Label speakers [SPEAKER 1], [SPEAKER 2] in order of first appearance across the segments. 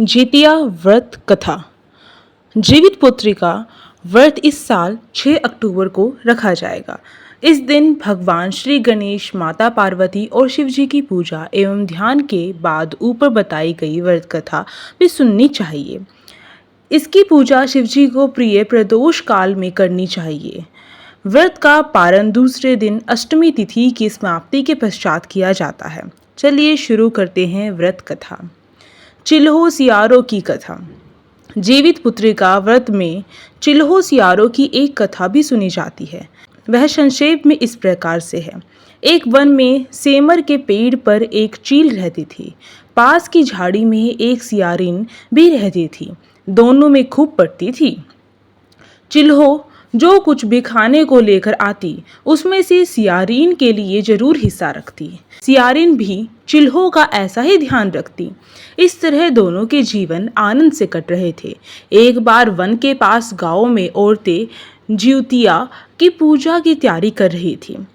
[SPEAKER 1] जितिया व्रत कथा। जीवित पुत्री का व्रत इस साल 6 अक्टूबर को रखा जाएगा। इस दिन भगवान श्री गणेश, माता पार्वती और शिव जी की पूजा एवं ध्यान के बाद ऊपर बताई गई व्रत कथा भी सुननी चाहिए। इसकी पूजा शिव जी को प्रिय प्रदोष काल में करनी चाहिए। व्रत का पारण दूसरे दिन अष्टमी तिथि की समाप्ति के पश्चात किया जाता है। चलिए शुरू करते हैं व्रत कथा। चिल्हो सियारों की कथा। जीवित पुत्रिका व्रत में चिल्हो सियारों की एक कथा भी सुनी जाती है। वह संक्षेप में इस प्रकार से है। एक वन में सेमर के पेड़ पर एक चील रहती थी। पास की झाड़ी में एक सियारिन भी रहती थी। दोनों में खूब पड़ती थी। चिल्हो जो कुछ भी खाने को लेकर आती उसमें से सियारिन के लिए जरूर हिस्सा रखती। सियारिन भी चिल्हो का ऐसा ही ध्यान रखती। इस तरह दोनों के जीवन आनंद से कट रहे थे। एक बार वन के पास गांव में औरतें ज्योतिया की पूजा की तैयारी कर रही थी।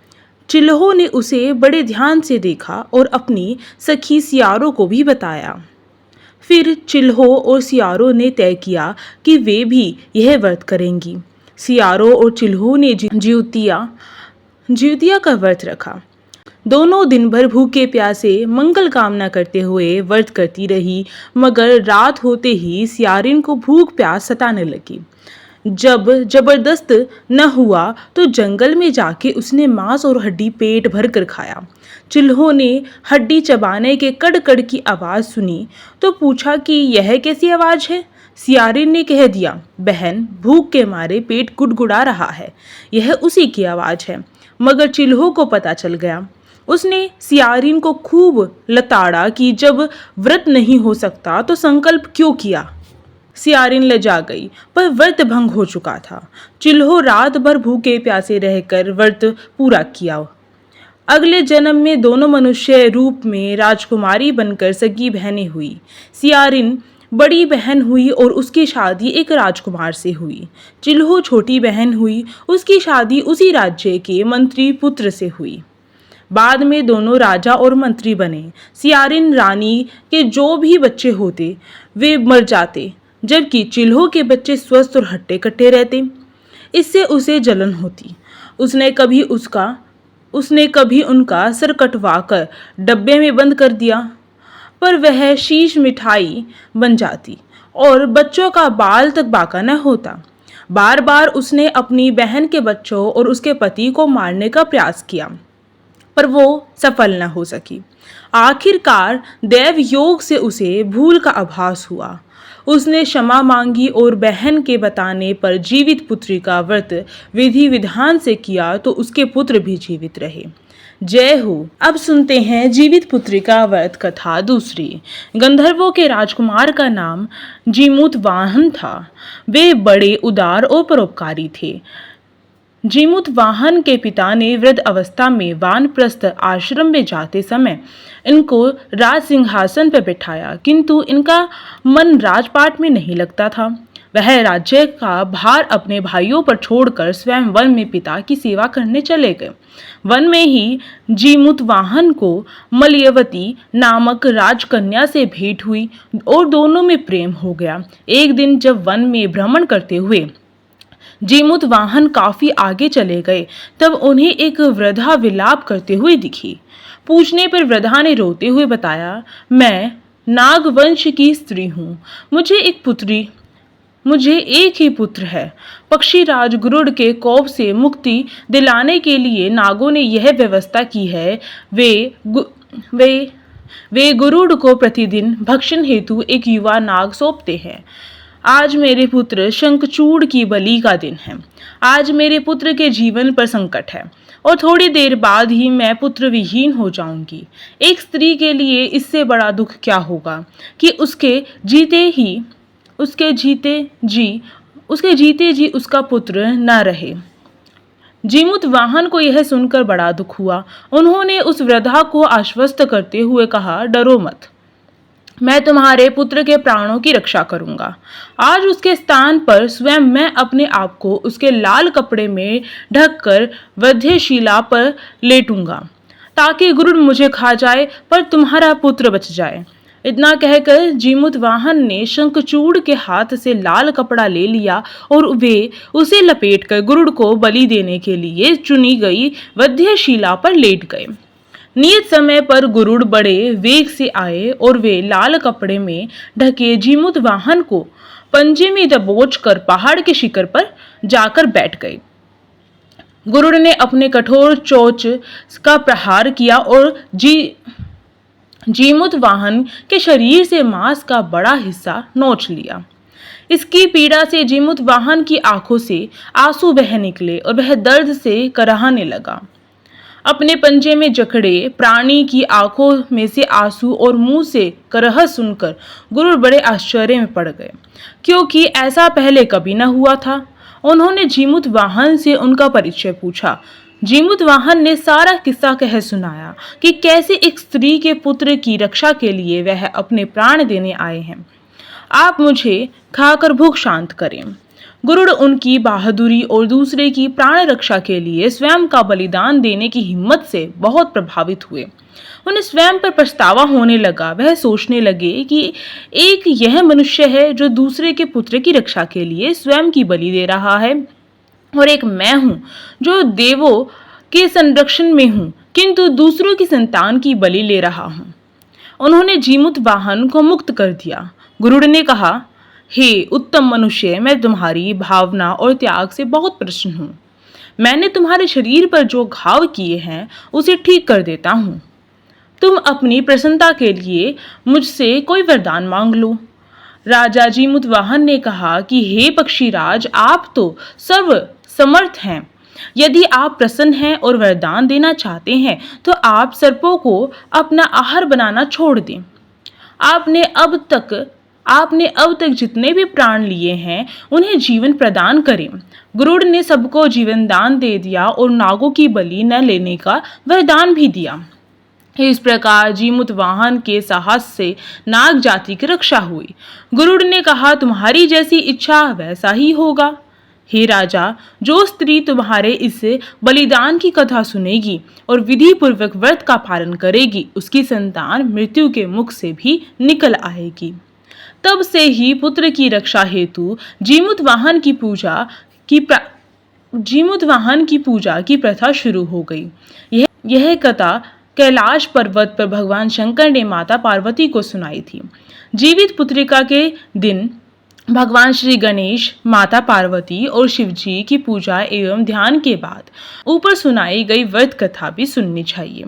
[SPEAKER 1] चिल्हो ने उसे बड़े ध्यान से देखा और अपनी सखी सियारों को भी बताया। फिर चिल्हो और सियारों ने तय किया कि वे भी यह व्रत करेंगी। सियारों और चिल्हो ने ज्योतिया का व्रत रखा। दोनों दिन भर भूखे प्यासे मंगल कामना करते हुए व्रत करती रही, मगर रात होते ही सियारिन को भूख प्यास सताने लगी। जब जबरदस्त न हुआ तो जंगल में जाके उसने मांस और हड्डी पेट भर कर खाया। चिल्हो ने हड्डी चबाने के कड़-कड़ की आवाज़ सुनी तो पूछा कि यह कैसी आवाज़ है। सियारिन ने कह दिया, बहन, भूख के मारे पेट गुड़गुड़ा रहा है, यह उसी की आवाज़ है। मगर चिल्हो को पता चल गया। उसने सियारिन को खूब लताड़ा कि जब व्रत नहीं हो सकता तो संकल्प क्यों किया। सियारिन लजा गई, पर व्रत भंग हो चुका था। चिल्हो रात भर भूखे प्यासे रहकर व्रत पूरा किया। अगले जन्म में दोनों मनुष्य रूप में राजकुमारी बनकर सगी बहनें हुई। सियारिन बड़ी बहन हुई और उसकी शादी एक राजकुमार से हुई। चिल्हो छोटी बहन हुई, उसकी शादी उसी राज्य के मंत्री पुत्र से हुई। बाद में दोनों राजा और मंत्री बने। सियारिन रानी के जो भी बच्चे होते वे मर जाते, जबकि चिल्हो के बच्चे स्वस्थ और हट्टे कट्टे रहते। इससे उसे जलन होती। उसने कभी उनका सर कटवाकर डब्बे में बंद कर दिया, पर वह शीश मिठाई बन जाती और बच्चों का बाल तक बाका न होता। बार बार उसने अपनी बहन के बच्चों और उसके पति को मारने का प्रयास किया, पर वो सफल न हो सकी। आखिरकार दैव योग से उसे भूल का आभास हुआ। उसने क्षमा मांगी और बहन के बताने पर जीवित पुत्री का व्रत विधि विधान से किया तो उसके पुत्र भी जीवित रहे। जय हो। अब सुनते हैं जीवित पुत्री का व्रत कथा दूसरी। गंधर्वों के राजकुमार का नाम जीमूत वाहन था। वे बड़े उदार और परोपकारी थे। जीमूत वाहन के पिता ने वृद्ध अवस्था में वानप्रस्थ आश्रम में जाते समय इनको राज सिंहासन पर बिठाया, किंतु इनका मन राजपाट में नहीं लगता था। वह राज्य का भार अपने भाइयों पर छोड़कर स्वयं वन में पिता की सेवा करने चले गए। वन में ही जीमूत वाहन को मलयवती नामक राजकन्या से भेंट हुई और दोनों में प्रेम हो गया। एक दिन जब वन में भ्रमण करते हुए जीमूत वाहन काफी आगे चले गए, तब उन्हें एक वृद्धा विलाप करते हुए दिखी। पूछने पर वृद्धा ने रोते हुए बताया, मैं नागवंश की स्त्री हूँ। मुझे एक ही पुत्र है। पक्षीराज गरुड़ के कोप से मुक्ति दिलाने के लिए नागों ने यह व्यवस्था की है। वे गरुड़ को प्रतिदिन भक्षण हेतु एक युवा नाग सौंपते हैं। आज मेरे पुत्र शंखचूड़ की बलि का दिन है। आज मेरे पुत्र के जीवन पर संकट है और थोड़ी देर बाद ही मैं पुत्र विहीन हो जाऊंगी। एक स्त्री के लिए इससे बड़ा दुख क्या होगा कि उसके जीते जी उसका पुत्र न रहे। जीमूत वाहन को यह सुनकर बड़ा दुख हुआ। उन्होंने उस वृद्धा को आश्वस्त करते हुए कहा, डरो मत, मैं तुम्हारे पुत्र के प्राणों की रक्षा करूंगा। आज उसके स्थान पर स्वयं मैं अपने आप को उसके लाल कपड़े में ढककर वध्यशिला पर लेटूंगा, ताकि गरुड़ मुझे खा जाए पर तुम्हारा पुत्र बच जाए। इतना कहकर जीमूतवाहन ने शंखचूड़ के हाथ से लाल कपड़ा ले लिया और वे उसे लपेटकर गरुड़ को बलि देने के लिए चुनी गई वध्यशिला पर लेट गए। नियत समय पर गरुड़ बड़े वेग से आए और वे लाल कपड़े में ढके जीमूतवाहन को पंजे में दबोच कर पहाड़ के शिखर पर जाकर बैठ गए। गरुड़ ने अपने कठोर चोंच का प्रहार किया और जीमूतवाहन के शरीर से मांस का बड़ा हिस्सा नोच लिया। इसकी पीड़ा से जीमूतवाहन की आंखों से आंसू बह निकले और वह दर्द से कराहने लगा। अपने पंजे में जकड़े प्राणी की आंखों में से आंसू और मुंह से करह सुनकर गरुड़ बड़े आश्चर्य में पड़ गए, क्योंकि ऐसा पहले कभी न हुआ था। उन्होंने जीमूतवाहन से उनका परिचय पूछा। जीमूतवाहन ने सारा किस्सा कह सुनाया कि कैसे एक स्त्री के पुत्र की रक्षा के लिए वह अपने प्राण देने आए हैं। आप मुझे खाकर भूख शांत करें। गरुड़ उनकी बहादुरी और दूसरे की प्राण रक्षा के लिए स्वयं का बलिदान देने की हिम्मत से बहुत प्रभावित हुए। उन्हें स्वयं पर पछतावा होने लगा। वह सोचने लगे कि एक यह मनुष्य है जो दूसरे के पुत्र की रक्षा के लिए स्वयं की बलि दे रहा है, और एक मैं हूँ जो देवों के संरक्षण में हूँ किंतु दूसरों की संतान की बलि ले रहा हूँ। उन्होंने जीमूतवाहन को मुक्त कर दिया। गरुड़ ने कहा, हे उत्तम मनुष्य, मैं तुम्हारी भावना और त्याग से बहुत प्रसन्न हूँ। मैंने तुम्हारे शरीर पर जो घाव किए हैं उसे ठीक कर देता हूँ। तुम अपनी प्रसन्नता के लिए मुझसे कोई वरदान मांग लो। राजा जीमूतवाहन ने कहा कि हे पक्षीराज, आप तो सर्व समर्थ हैं। यदि आप प्रसन्न हैं और वरदान देना चाहते हैं तो आप सर्पों को अपना आहार बनाना छोड़ दें। आपने अब तक जितने भी प्राण लिए हैं उन्हें जीवन प्रदान करें। गरुड़ ने सबको जीवन दान दे दिया और नागों की बलि न लेने का वरदान भी दिया। इस प्रकार जीमूतवाहन के साहस से नाग जाति की रक्षा हुई। गरुड़ ने कहा, तुम्हारी जैसी इच्छा वैसा ही होगा। हे राजा, जो स्त्री तुम्हारे इस बलिदान की कथा सुनेगी और विधि पूर्वक व्रत का पालन करेगी, उसकी संतान मृत्यु के मुख से भी निकल आएगी। तब से ही पुत्र की रक्षा हेतु जीमूतवाहन की पूजा की प्रथा शुरू हो गई। यह कथा कैलाश पर्वत पर भगवान शंकर ने माता पार्वती को सुनाई थी। जीवित पुत्रिका के दिन भगवान श्री गणेश, माता पार्वती और शिवजी की पूजा एवं ध्यान के बाद ऊपर सुनाई गई व्रत कथा भी सुननी चाहिए।